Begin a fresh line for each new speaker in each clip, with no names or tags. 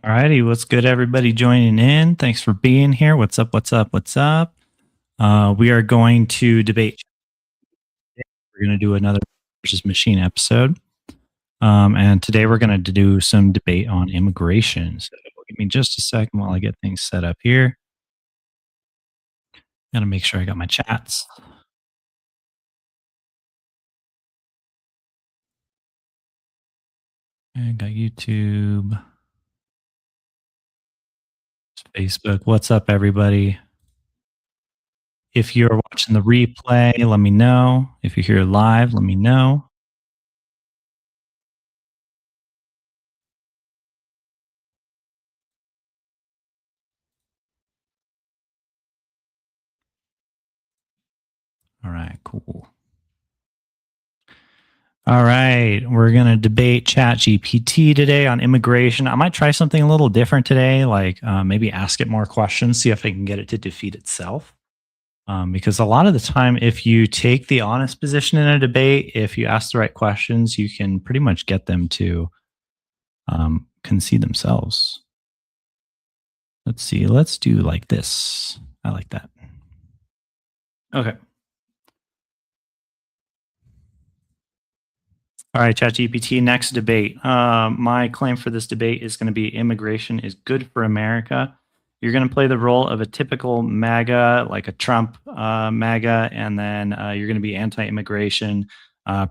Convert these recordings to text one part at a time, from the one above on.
All righty, what's good, everybody joining in? Thanks for being here. What's up? What's up? What's up? We are going to debate. We're going to do another versus machine episode. And today we're going to do some debate on immigration. So give me just a second while I get things set up here. Got to make sure I got my chats. And got YouTube, Facebook. What's up, everybody? If you're watching the replay, let me know. If you're here live, let me know. All right, cool. All right, we're going to debate ChatGPT today on immigration. I might try something a little different today, like maybe ask it more questions, see if I can get it to defeat itself. Because a lot of the time, if you take the honest position in a debate, if you ask the right questions, you can pretty much get them to concede themselves. Let's see, let's do like this. I like that. Okay. All right, ChatGPT, next debate. My claim for this debate is going to be immigration is good for America. You're going to play the role of a typical MAGA, like a Trump MAGA, and then you're going to be anti-immigration.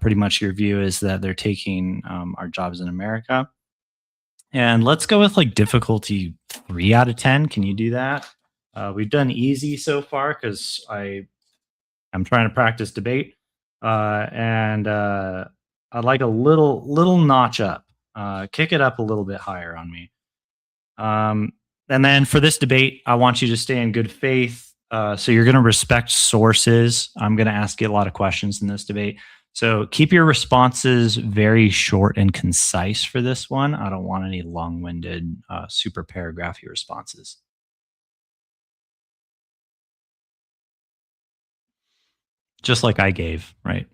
Pretty much your view is that they're taking our jobs in America. And let's go with like difficulty 3 out of 10. Can you do that? We've done easy so far because I'm trying to practice debate. And I'd like a little notch up. Kick it up a little bit higher on me. And then for this debate, I want you to stay in good faith. So you're going to respect sources. I'm going to ask you a lot of questions in this debate. So keep your responses very short and concise for this one. I don't want any long-winded, super paragraphy responses. Just like I gave, right?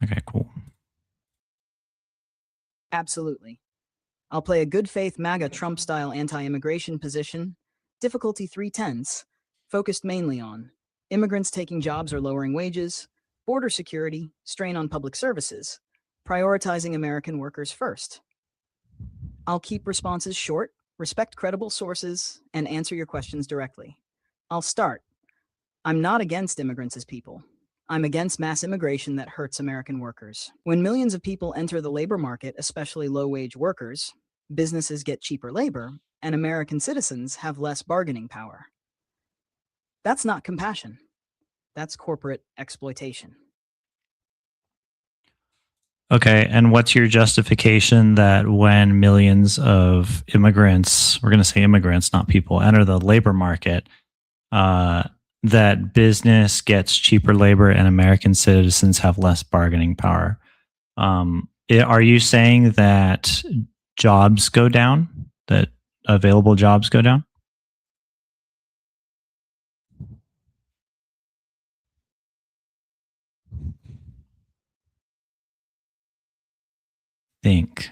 Okay, cool.
Absolutely. I'll play a good faith MAGA Trump style anti immigration position. Difficulty 3 tenths, focused mainly on immigrants taking jobs or lowering wages, border security, strain on public services, prioritizing American workers first. I'll keep responses short, respect credible sources, and answer your questions directly. I'll start. I'm not against immigrants as people. I'm against mass immigration that hurts American workers. When millions of people enter the labor market, especially low-wage workers, businesses get cheaper labor, and American citizens have less bargaining power. That's not compassion. That's corporate exploitation.
Okay, and what's your justification that when millions of immigrants, we're going to say immigrants, not people, enter the labor market, that business gets cheaper labor and American citizens have less bargaining power? Are you saying that jobs go down, that available jobs go down? Think.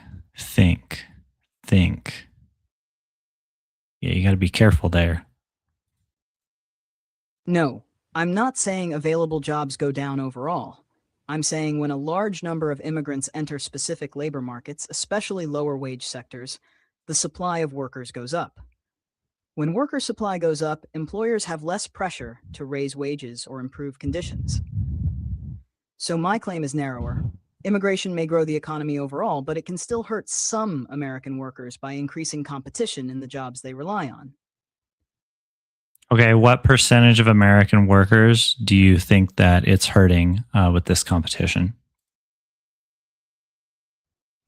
Yeah, you got to be careful there.
No, I'm not saying available jobs go down overall. I'm saying when a large number of immigrants enter specific labor markets, especially lower wage sectors, the supply of workers goes up. When worker supply goes up, employers have less pressure to raise wages or improve conditions. So my claim is narrower. Immigration may grow the economy overall, but it can still hurt some American workers by increasing competition in the jobs they rely on.
Okay, what percentage of American workers do you think that it's hurting with this competition?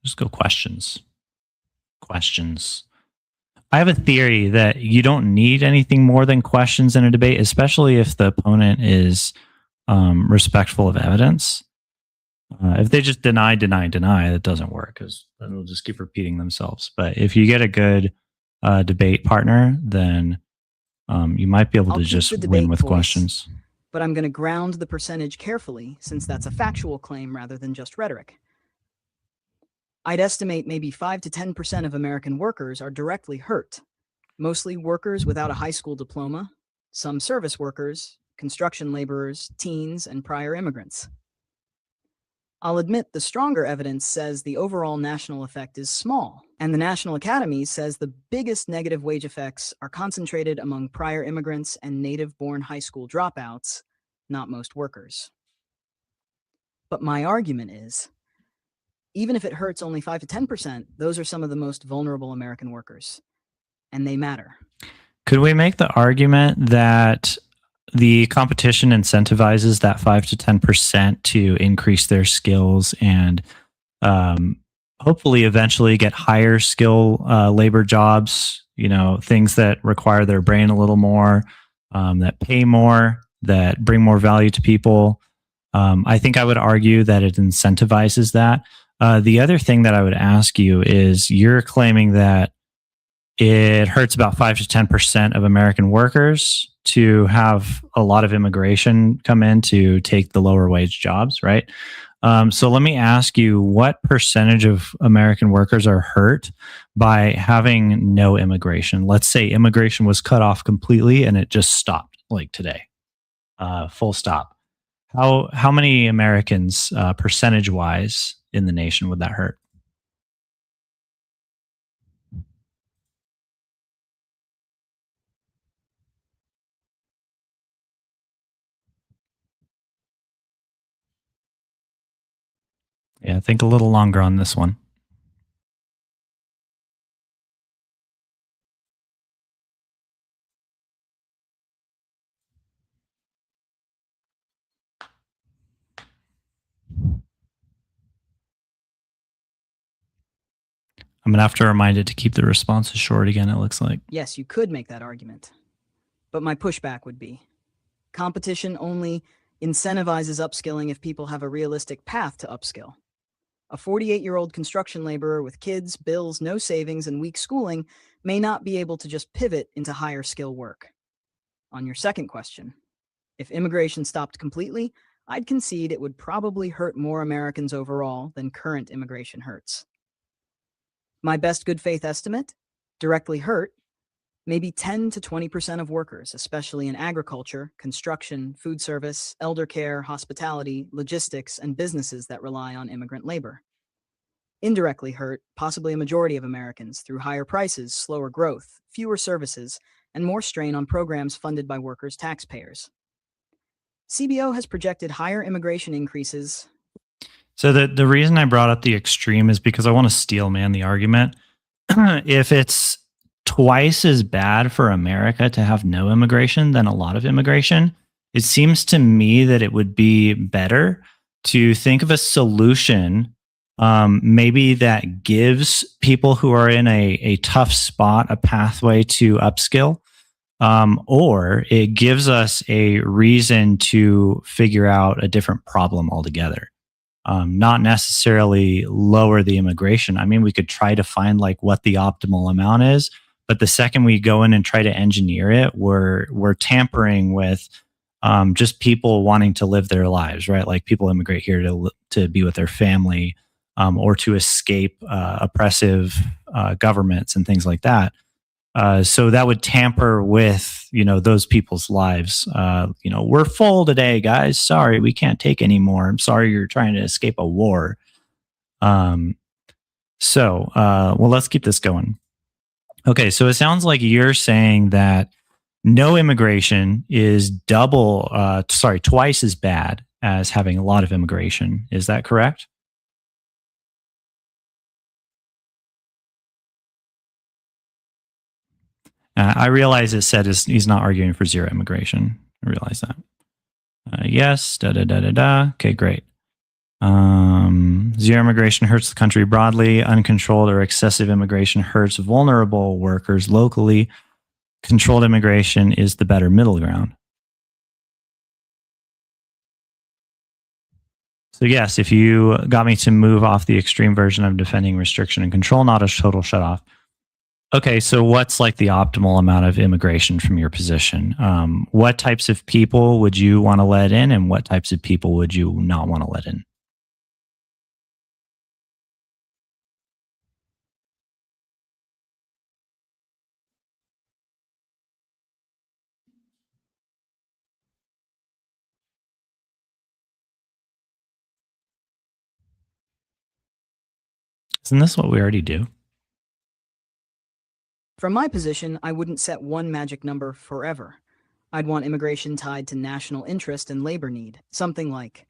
Just go questions. I have a theory that you don't need anything more than questions in a debate, especially if the opponent is respectful of evidence. If they just deny, that doesn't work because they'll just keep repeating themselves. But if you get a good debate partner, then You might be able
I'll
to
keep
just
the
win
debate
with
voice,
questions.
but I'm going to ground the percentage carefully since that's a factual claim rather than just rhetoric. I'd estimate maybe 5 to 10% of American workers are directly hurt, mostly workers without a high school diploma, some service workers, construction laborers, teens, and prior immigrants. I'll admit the stronger evidence says the overall national effect is small, and the National Academy says the biggest negative wage effects are concentrated among prior immigrants and native-born high school dropouts, not most workers. But my argument is, even if it hurts only 5 to 10%, those are some of the most vulnerable American workers, and they matter.
Could we make the argument that the competition incentivizes that 5 to 10% to increase their skills and hopefully eventually get higher skill labor jobs, things that require their brain a little more, that pay more, that bring more value to people? I think I would argue that it incentivizes that. The other thing that I would ask you is you're claiming that it hurts about 5 to 10% of American workers to have a lot of immigration come in to take the lower wage jobs, right? So let me ask you, what percentage of American workers are hurt by having no immigration? Let's say immigration was cut off completely and it just stopped, like today, full stop. How many Americans, percentage wise, in the nation would that hurt? Yeah, think a little longer on this one. I'm gonna have to remind it to keep the responses short again, it looks like.
Yes, you could make that argument. But my pushback would be, competition only incentivizes upskilling if people have a realistic path to upskill. A 48-year-old construction laborer with kids, bills, no savings, and weak schooling may not be able to just pivot into higher skill work. On your second question, if immigration stopped completely, I'd concede it would probably hurt more Americans overall than current immigration hurts. My best good faith estimate, directly hurt, maybe 10 to 20% of workers, especially in agriculture, construction, food service, elder care, hospitality, logistics, and businesses that rely on immigrant labor. Indirectly hurt, possibly a majority of Americans through higher prices, slower growth, fewer services, and more strain on programs funded by workers' taxpayers. CBO has projected higher immigration increases.
So the reason I brought up the extreme is because I want to steel man the argument. If it's twice as bad for America to have no immigration than a lot of immigration, it seems to me that it would be better to think of a solution, maybe that gives people who are in a tough spot a pathway to upskill, or it gives us a reason to figure out a different problem altogether. Not necessarily lower the immigration. I mean, we could try to find like what the optimal amount is, but the second we go in and try to engineer it, we're tampering with just people wanting to live their lives, right? Like people immigrate here to be with their family, or to escape oppressive governments and things like that. So that would tamper with those people's lives. We're full today, guys. Sorry, we can't take any more. I'm sorry you're trying to escape a war. Um, well, let's keep this going. Okay, so it sounds like you're saying that no immigration is twice as bad as having a lot of immigration. Is that correct? I realize it said he's not arguing for zero immigration. I realize that. Yes, da da da da da. Okay, great. Zero immigration hurts the country broadly. Uncontrolled or excessive immigration hurts vulnerable workers locally. Controlled immigration is the better middle ground. So yes, if you got me to move off the extreme version of defending restriction and control, not a total shutoff, Okay, so what's like the optimal amount of immigration from your position? What types of people would you want to let in, and what types of people would you not want to let in? Isn't this what we already do?
From my position, I wouldn't set one magic number forever. I'd want immigration tied to national interest and labor need, something like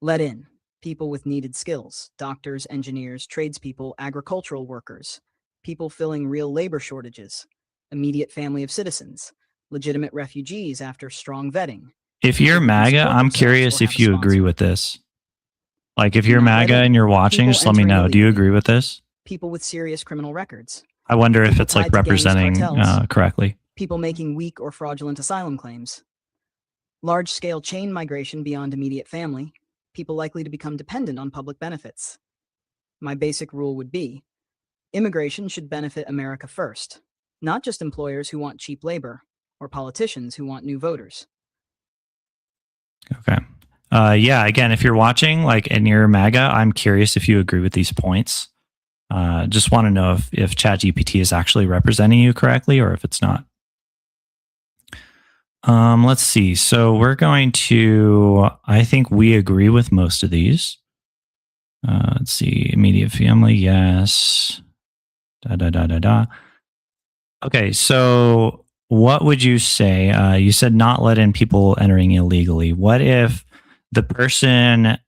let in people with needed skills, doctors, engineers, tradespeople, agricultural workers, people filling real labor shortages, immediate family of citizens, legitimate refugees after strong vetting,
If you're
people who can
MAGA,
support
I'm
themselves or
curious
have
if
a
you agree
sponsor.
with this. Like, if
Do
you're
not let
MAGA and
in
you're watching,
people
just let me
entering
know. Do you
illegally,
agree with this?
people with serious criminal records,
I wonder if
people
it's like
tied to gangs,
representing
cartels,
correctly.
people making weak or fraudulent asylum claims, large-scale chain migration beyond immediate family, people likely to become dependent on public benefits. My basic rule would be, immigration should benefit America first, not just employers who want cheap labor or politicians who want new voters.
Okay. Yeah. Again, if you're watching, like, and you're MAGA, I'm curious if you agree with these points. Just want to know if ChatGPT is actually representing you correctly or if it's not. Let's see. So we're going to. I think we agree with most of these. Let's see. Immediate family, yes. Da da da da da. Okay, so what would you say? You said not let in people entering illegally. What if the person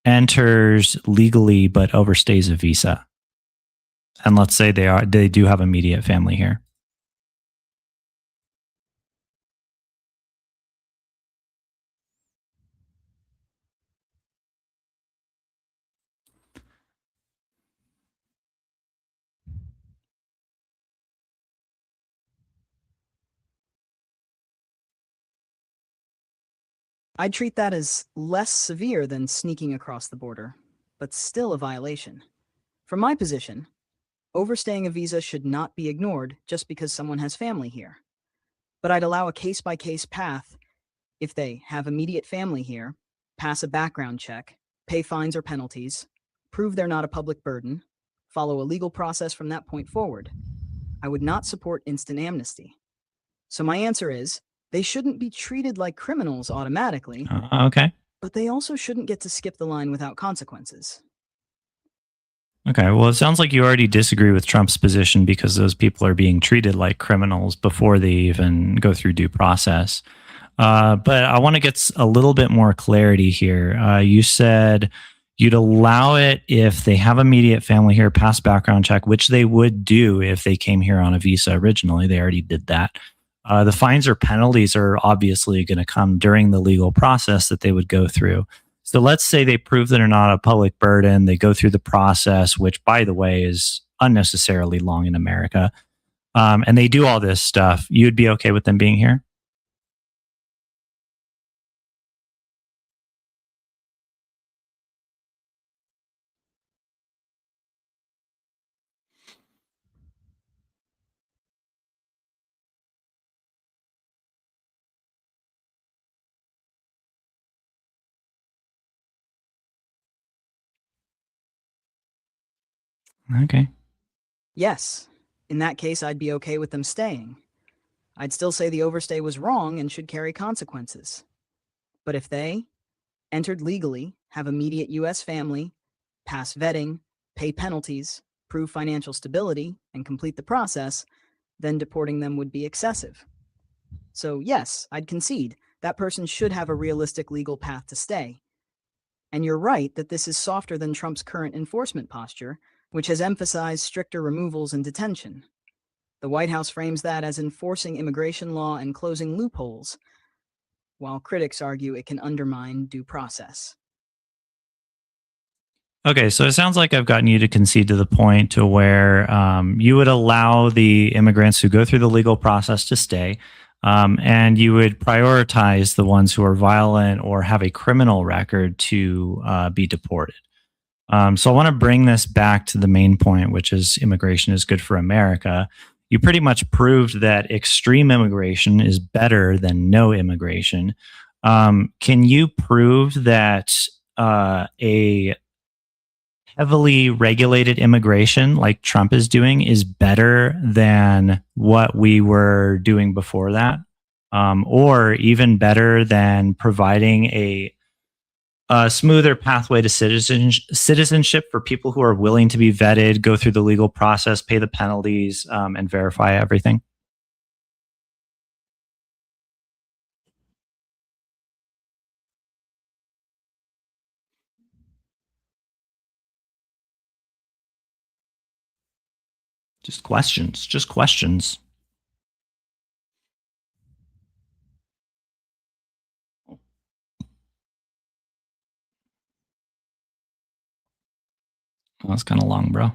enters legally but overstays a visa? And let's say they do have immediate family here.
I'd treat that as less severe than sneaking across the border, but still a violation. From my position, overstaying a visa should not be ignored just because someone has family here. But I'd allow a case-by-case path if they have immediate family here, pass a background check, pay fines or penalties, prove they're not a public burden, follow a legal process from that point forward. I would not support instant amnesty. So my answer is, they shouldn't be treated like criminals automatically,
Okay.
but they also shouldn't get to skip the line without consequences.
Okay. Well, it sounds like you already disagree with Trump's position because those people are being treated like criminals before they even go through due process. But I want to get a little bit more clarity here. You said you'd allow it if they have immediate family here, pass background check, which they would do if they came here on a visa originally. They already did that. The fines or penalties are obviously going to come during the legal process that they would go through. So let's say they prove that they're not a public burden. They go through the process, which, by the way, is unnecessarily long in America. And they do all this stuff. You'd be okay with them being here? Okay.
Yes, in that case, I'd be okay with them staying. I'd still say the overstay was wrong and should carry consequences. But if they entered legally, have immediate US family, pass vetting, pay penalties, prove financial stability, and complete the process, then deporting them would be excessive. So, yes, I'd concede that person should have a realistic legal path to stay. And you're right that this is softer than Trump's current enforcement posture, which has emphasized stricter removals and detention. The White House frames that as enforcing immigration law and closing loopholes, while critics argue it can undermine due process.
Okay, so it sounds like I've gotten you to concede to the point to where you would allow the immigrants who go through the legal process to stay, and you would prioritize the ones who are violent or have a criminal record to be deported. So I want to bring this back to the main point, which is immigration is good for America. you pretty much proved that extreme immigration is better than no immigration. Can you prove that a heavily regulated immigration, like Trump is doing, is better than what we were doing before that? Or even better than providing a smoother pathway to citizenship for people who are willing to be vetted, go through the legal process, pay the penalties, and verify everything? Just questions. Just questions. Well, that's kind of long, bro.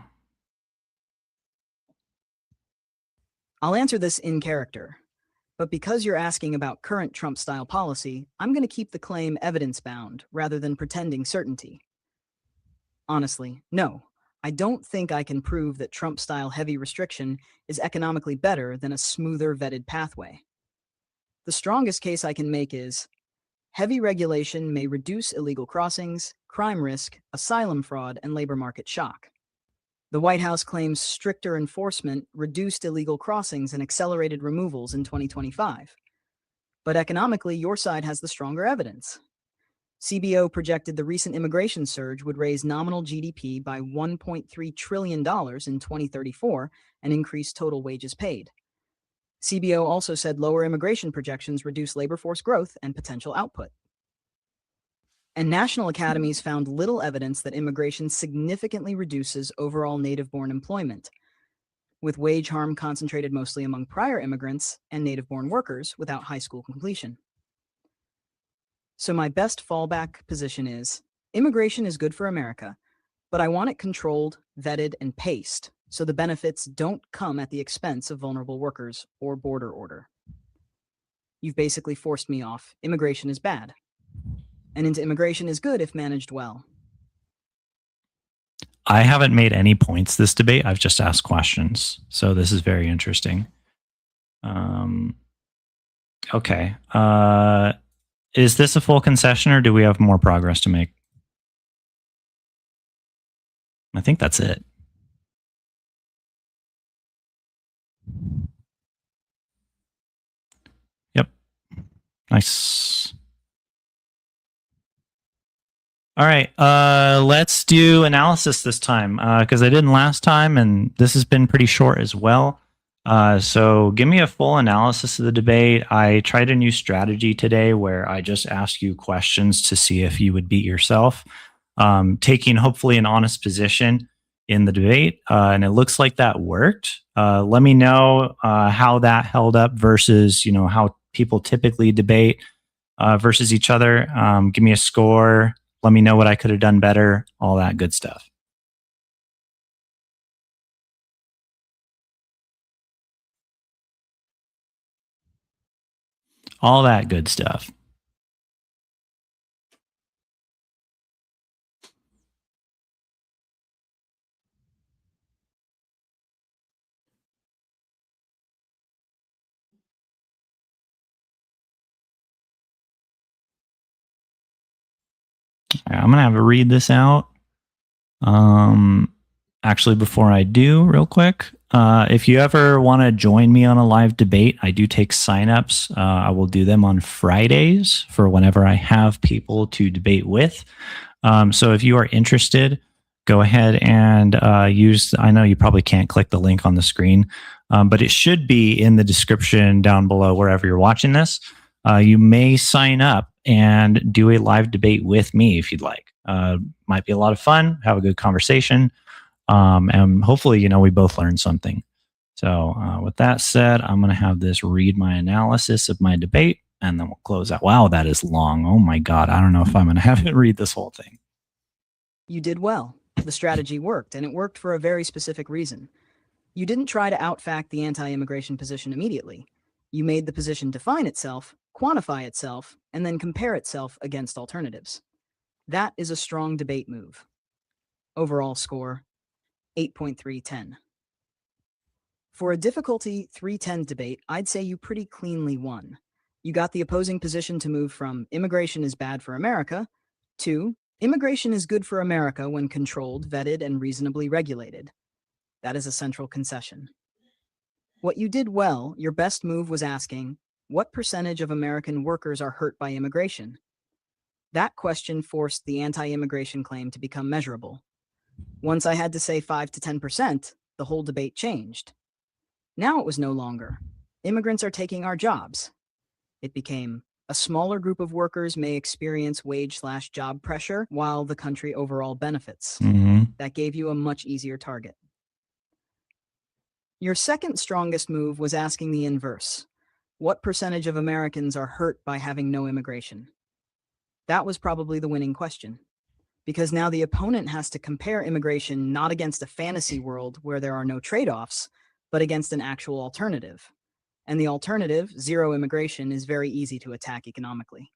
I'll answer this in character. But because you're asking about current Trump style policy, I'm going to keep the claim evidence bound rather than pretending certainty. Honestly, no. I don't think I can prove that Trump style heavy restriction is economically better than a smoother vetted pathway. The strongest case I can make is heavy regulation may reduce illegal crossings, crime risk, asylum fraud, and labor market shock. The White House claims stricter enforcement reduced illegal crossings and accelerated removals in 2025. But economically, your side has the stronger evidence. CBO projected the recent immigration surge would raise nominal GDP by $1.3 trillion in 2034 and increase total wages paid. CBO also said lower immigration projections reduce labor force growth and potential output. And national academies found little evidence that immigration significantly reduces overall native-born employment, with wage harm concentrated mostly among prior immigrants and native-born workers without high school completion. So my best fallback position is, immigration is good for America, but I want it controlled, vetted, and paced, so the benefits don't come at the expense of vulnerable workers or border order. You've basically forced me off. Immigration is bad. And into immigration is good if managed well.
I haven't made any points this debate. I've just asked questions. So this is very interesting. Okay. Is this a full concession or do we have more progress to make? I think that's it. Yep. Nice. All right. Let's do analysis this time because I didn't last time, and this has been pretty short as well. So give me a full analysis of the debate. I tried a new strategy today where I just ask you questions to see if you would beat yourself, taking hopefully an honest position in the debate. And it looks like that worked. Let me know how that held up versus how people typically debate versus each other. Give me a score. Let me know what I could have done better, all that good stuff. All that good stuff. Right, I'm going to have to read this out. Actually, before I do, real quick, if you ever want to join me on a live debate, I do take signups. I will do them on Fridays for whenever I have people to debate with. So if you are interested, go ahead and use. I know you probably can't click the link on the screen, but it should be in the description down below wherever you're watching this. You may sign up and do a live debate with me if you'd like. Might be a lot of fun, have a good conversation, and hopefully, we both learn something. So with that said, I'm going to have this read my analysis of my debate, and then we'll close out. Wow, that is long. Oh my God. I don't know if I'm going to have it read this whole thing.
You did well. The strategy worked, and it worked for a very specific reason. You didn't try to outfact the anti-immigration position immediately. You made the position define itself, quantify itself, and then compare itself against alternatives. That is a strong debate move. Overall score, 8.310. For a difficulty 310 debate, I'd say you pretty cleanly won. You got the opposing position to move from immigration is bad for America to immigration is good for America when controlled, vetted, and reasonably regulated. That is a central concession. What you did well, your best move was asking, what percentage of American workers are hurt by immigration? That question forced the anti-immigration claim to become measurable. Once I had to say 5 to 10%, the whole debate changed. Now it was no longer, immigrants are taking our jobs. It became, a smaller group of workers may experience wage/job pressure while the country overall benefits. That gave you a much easier target. Your second strongest move was asking the inverse. What percentage of Americans are hurt by having no immigration? That was probably the winning question. Because now the opponent has to compare immigration not against a fantasy world where there are no trade-offs, but against an actual alternative. And the alternative, zero immigration, is very easy to attack economically.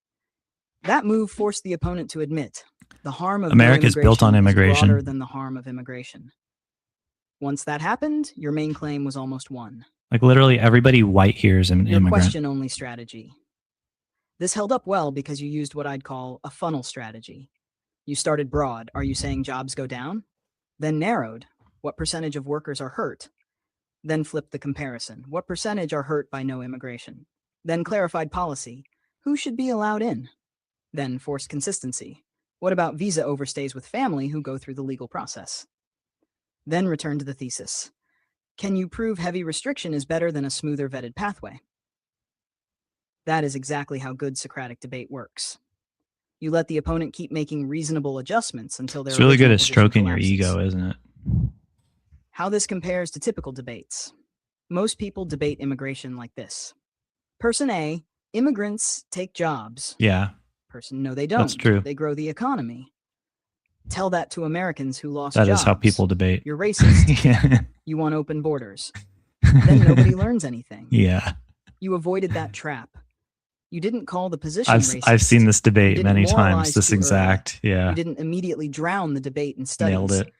That move forced the opponent to admit the harm of
America's built on
is
immigration.
broader than the harm of immigration. Once that happened, your main claim was almost won.
Like literally everybody white here is an
Your
immigrant.
question-only strategy. This held up well because you used what I'd call a funnel strategy. You started broad, are you saying jobs go down? Then narrowed, what percentage of workers are hurt? Then flipped the comparison, what percentage are hurt by no immigration? Then clarified policy, who should be allowed in? Then forced consistency, what about visa overstays with family who go through the legal process? Then returned to the thesis. Can you prove heavy restriction is better than a smoother vetted pathway? That is exactly how good Socratic debate works. You let the opponent keep making reasonable adjustments until their
It's really good
original
at
position
stroking your
collapses.
ego, isn't it?
How this compares to typical debates. Most people debate immigration like this. Person A, immigrants take jobs.
Yeah,
Person, no, they don't.
that's true.
They grow the economy. Tell that to Americans who lost
That
jobs.
is how people debate.
You're racist.
Yeah.
You want open borders. Then nobody learns anything.
Yeah.
You avoided that trap. You didn't call the position racist.
I've seen this
You
debate
didn't
many
moralize
times. This
too early.
exact, yeah.
You didn't immediately drown the debate in studies.
Nailed it.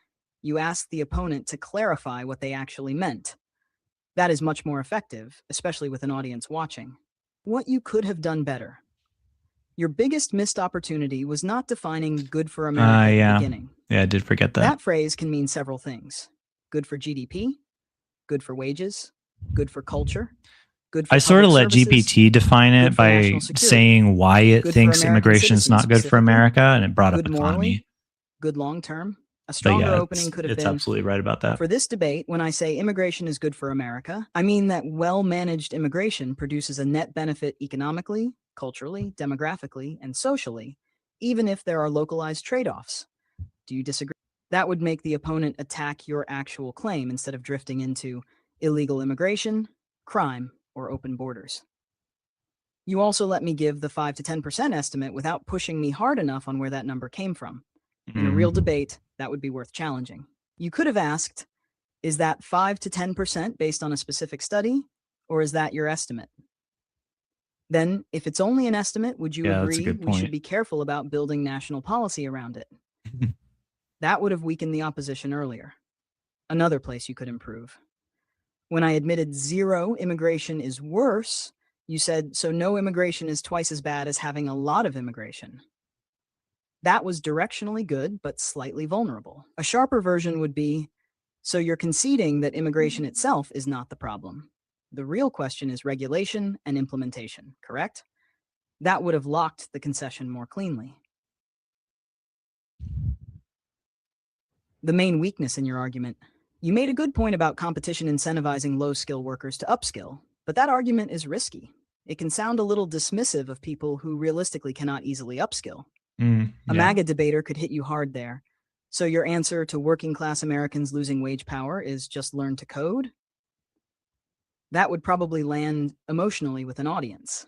You asked the opponent to clarify what they actually meant. That is much more effective, especially with an audience watching. What you could have done better. Your biggest missed opportunity was not defining good for America at the beginning.
Yeah, I did forget that.
That phrase can mean several things. Good for GDP, good for wages, good for culture, good for
I sort of let
public services,
GPT define it
good for
by
national security,
saying why it
good for
thinks
American
immigration is not
citizens
good for
specifically,
America, and it brought up
good
economy.
morally, good long-term. A
But
stronger
yeah,
opening could have
it's
been,
absolutely right about that.
for this debate, when I say immigration is good for America, I mean that well-managed immigration produces a net benefit economically, culturally, demographically, and socially, even if there are localized trade-offs. Do you disagree? That would make the opponent attack your actual claim instead of drifting into illegal immigration, crime, or open borders. You also let me give the 5 to 10% estimate without pushing me hard enough on where that number came from. In a real debate, that would be worth challenging. You could have asked, is that 5 to 10% based on a specific study, or is that your estimate? Then, if it's only an estimate, would you
Yeah, that's a
agree
good
we should
point.
be careful about building national policy around it? That would have weakened the opposition earlier. Another place you could improve. When I admitted zero immigration is worse, you said, so no immigration is twice as bad as having a lot of immigration. That was directionally good, but slightly vulnerable. A sharper version would be, so you're conceding that immigration itself is not the problem. The real question is regulation and implementation, correct? That would have locked the concession more cleanly. The main weakness in your argument. You made a good point about competition incentivizing low-skill workers to upskill, but that argument is risky. It can sound a little dismissive of people who realistically cannot easily upskill. A MAGA debater could hit you hard there. So your answer to working-class Americans losing wage power is just learn to code? That would probably land emotionally with an audience.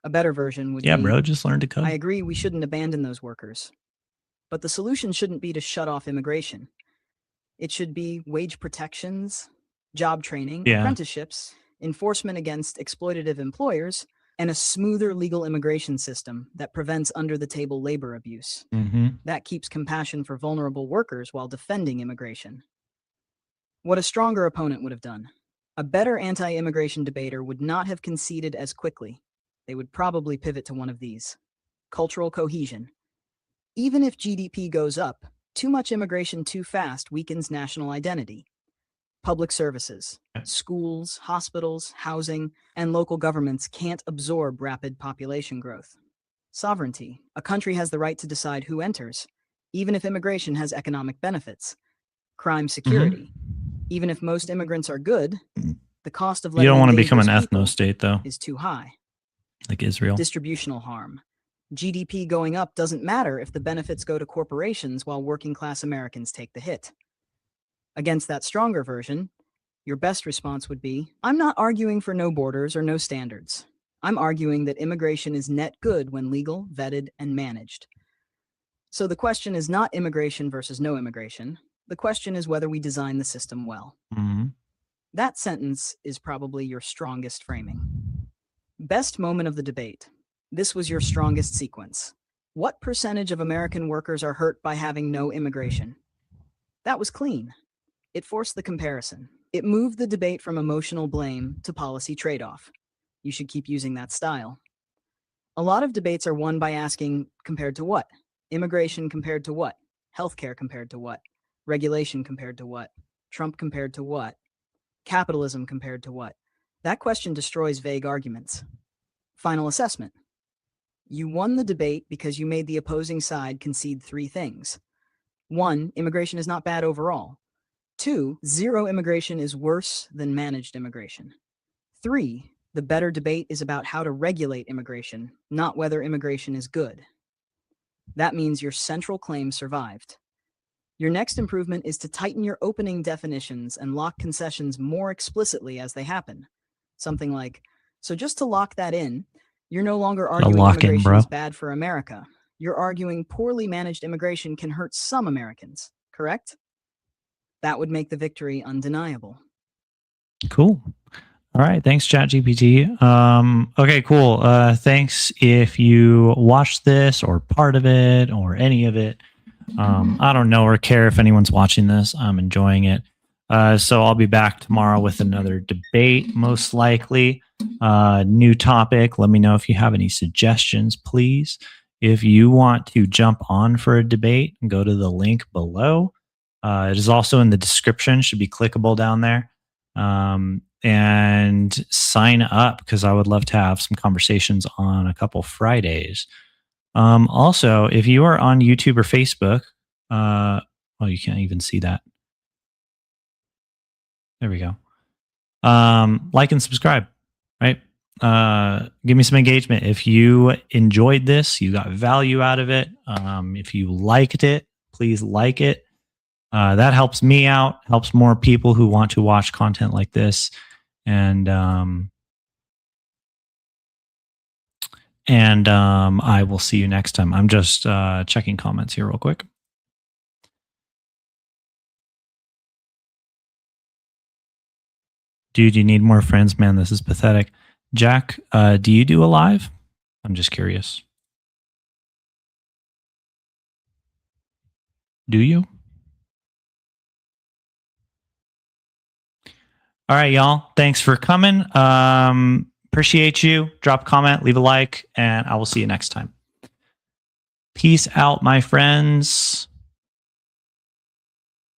A better version would be,
bro, just learn to code.
I agree we shouldn't abandon those workers. But the solution shouldn't be to shut off immigration. It should be wage protections, job training, apprenticeships, enforcement against exploitative employers, and a smoother legal immigration system that prevents under-the-table labor abuse. That keeps compassion for vulnerable workers while defending immigration. What a stronger opponent would have done. A better anti-immigration debater would not have conceded as quickly. They would probably pivot to one of these. Cultural cohesion. Even if GDP goes up, too much immigration too fast weakens national identity. Public services, schools, hospitals, housing, and local governments can't absorb rapid population growth. Sovereignty. A country has the right to decide who enters, even if immigration has economic benefits. Crime security. Even if most immigrants are good, the cost of
You
letting
don't
in
want to become an
dangerous people
ethno-state, though,
is too high.
like Israel.
Distributional harm. GDP going up doesn't matter if the benefits go to corporations while working-class Americans take the hit. Against that stronger version, your best response would be, I'm not arguing for no borders or no standards. I'm arguing that immigration is net good when legal, vetted, and managed. So the question is not immigration versus no immigration. The question is whether we design the system well. That sentence is probably your strongest framing. Best moment of the debate. This was your strongest sequence. What percentage of American workers are hurt by having no immigration? That was clean. It forced the comparison. It moved the debate from emotional blame to policy trade-off. You should keep using that style. A lot of debates are won by asking, compared to what? Immigration compared to what? Healthcare compared to what? Regulation compared to what? Trump compared to what? Capitalism compared to what? That question destroys vague arguments. Final assessment. You won the debate because you made the opposing side concede 3 things. 1, immigration is not bad overall. 2, zero immigration is worse than managed immigration. 3, the better debate is about how to regulate immigration, not whether immigration is good. That means your central claim survived. Your next improvement is to tighten your opening definitions and lock concessions more explicitly as they happen. Something like, so just to lock that in, you're no longer arguing immigration is bad for America. You're arguing poorly managed immigration can hurt some Americans, correct? That would make the victory undeniable.
Cool. All right. Thanks, ChatGPT. Okay, cool. Thanks if you watched this or part of it or any of it. I don't know or care if anyone's watching this. I'm enjoying it. So I'll be back tomorrow with another debate, most likely. New topic. Let me know if you have any suggestions, please. If you want to jump on for a debate, go to the link below. It is also in the description, should be clickable down there. And sign up because I would love to have some conversations on a couple Fridays. Also, if you are on YouTube or Facebook, well, you can't even see that. There we go. Like and subscribe, right? Give me some engagement. If you enjoyed this, you got value out of it. If you liked it, please like it. That helps me out, helps more people who want to watch content like this. And I will see you next time. I'm just checking comments here real quick. Dude, you need more friends, man. This is pathetic. Jack, do you do a live? I'm just curious. Do you? All right, y'all. Thanks for coming. Appreciate you. Drop a comment, leave a like, and I will see you next time. Peace out, my friends.